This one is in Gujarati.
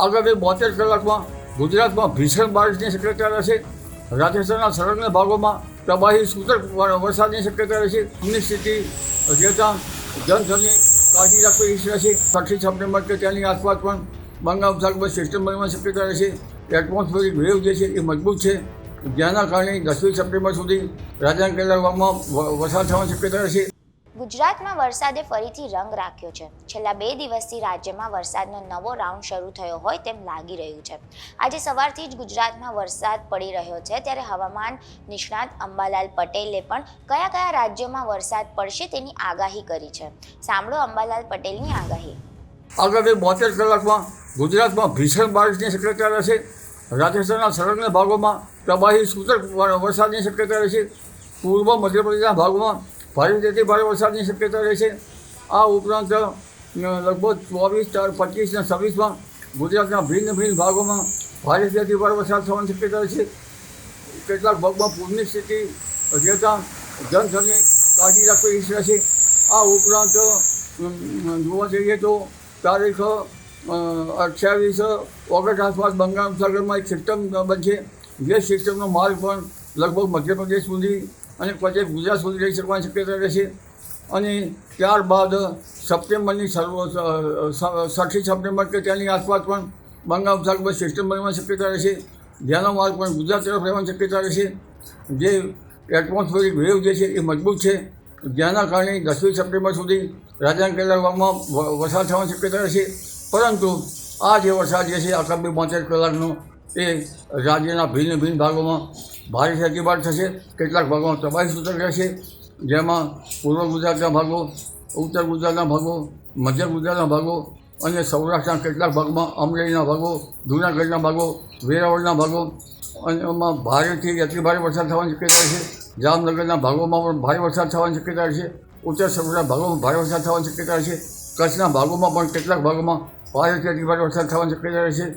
આગામી 72 કલાકમાં ગુજરાતમાં ભીષણ બારિશની શક્યતા રહેશે. રાજસ્થાનના સંલગ્ન ભાગોમાં તબાહી સૂચક વરસાદની શક્યતા રહેશે. પૂરની સ્થિતિ રહેતા જનધનની કાળજી રાખવી રહેશે. 6 સપ્ટેમ્બર કે તેની આસપાસ પણ બંગાળ ઉપસાગરમાં સિસ્ટમ બનવાની શક્યતા રહેશે. એટમોસ્ફિયરિક વેવ જે છે એ મજબૂત છે, જેના કારણે 10મી સપ્ટેમ્બર સુધી રાજ્યના કેટલાક ભાગમાં વરસાદ થવાની શક્યતા રહેશે. ગુજરાતમાં વરસાદે ફરીથી રંગ રાખ્યો છે. છેલ્લા 2 દિવસથી રાજ્યમાં વરસાદનો નવો રાઉન્ડ શરૂ થયો હોય તેમ લાગી રહ્યું છે. આજે સવારથી જ ગુજરાતમાં વરસાદ પડી રહ્યો છે, ત્યારે હવામાન નિષ્ણાત અંબાલાલ પટેલે પણ કયા કયા રાજ્યોમાં વરસાદ પડશે તેની આગાહી કરી છે. સાંભળો અંબાલાલ પટેલની આગાહી. આગામી 72 કલાકમાં ગુજરાતમાં ભીષણ બારિશની શક્યતા રહેશે. રાજસ્થાનના સંલગ્ન ભાગોમાં તબાહી સૂચક વરસાદની શક્યતા રહેશે. પૂર્વ મધ્યપ્રદેશના ભાગોમાં ભારેથી ભારે વરસાદની શક્યતા રહેશે. આ ઉપરાંત લગભગ 24, 25 અને 26માં ગુજરાતના ભિન્ન ભાગોમાં ભારેથી ભારે વરસાદ થવાની શક્યતા રહેશે. કેટલાક ભાગમાં પૂરની સ્થિતિ રહેતા જનધનની કાળજી રાખવી રહેશે. આ ઉપરાંત જોવા જઈએ તો તારીખ 28 ઓગસ્ટ આસપાસ બંગાળ ઉપસાગરમાં એક સિસ્ટમ બનશે. જે સિસ્ટમનો માર્ગ પણ લગભગ મધ્યપ્રદેશ સુધી અને પછી ગુજરાત સુધી રહી શકવાની શક્યતા રહેશે. અને ત્યારબાદ સપ્ટેમ્બરની 6 સપ્ટેમ્બર કે તેની આસપાસ પણ બંગાળ ઉપસાગરમાં સિસ્ટમ બનવાની શક્યતા રહેશે. જેનો માર્ગ પણ ગુજરાત તરફ રહેવાની શક્યતા રહેશે. જે એટમોસ્ફિયરિક વેવ જે છે એ મજબૂત છે, જેના કારણે 10મી સપ્ટેમ્બર સુધી રાજ્યના કેટલાક ભાગમાં વરસાદ થવાની શક્યતા રહેશે. પરંતુ આ જે વરસાદ જે છે આગામી 72 કલાકનો એ રાજ્યના ભિન્ન ભાગોમાં ભારેથી અતિભારે થશે. કેટલાક ભાગોમાં તબાહી સૂચક રહેશે, જેમાં પૂર્વ ગુજરાતના ભાગો, ઉત્તર ગુજરાતના ભાગો, મધ્ય ગુજરાતના ભાગો અને સૌરાષ્ટ્રના કેટલાક ભાગમાં, અમરેલીના ભાગો, જૂનાગઢના ભાગો, વેરાવળના ભાગો અને એમાં ભારેથી અતિભારે વરસાદ થવાની શક્યતા રહેશે. જામનગરના ભાગોમાં પણ ભારે વરસાદ થવાની શક્યતા રહેશે. ઉત્તર સૌરાષ્ટ્રના ભાગોમાં ભારે વરસાદ થવાની શક્યતા રહેશે. કચ્છના ભાગોમાં પણ કેટલાક ભાગોમાં ભારેથી અતિભારે વરસાદ થવાની શક્યતા રહેશે.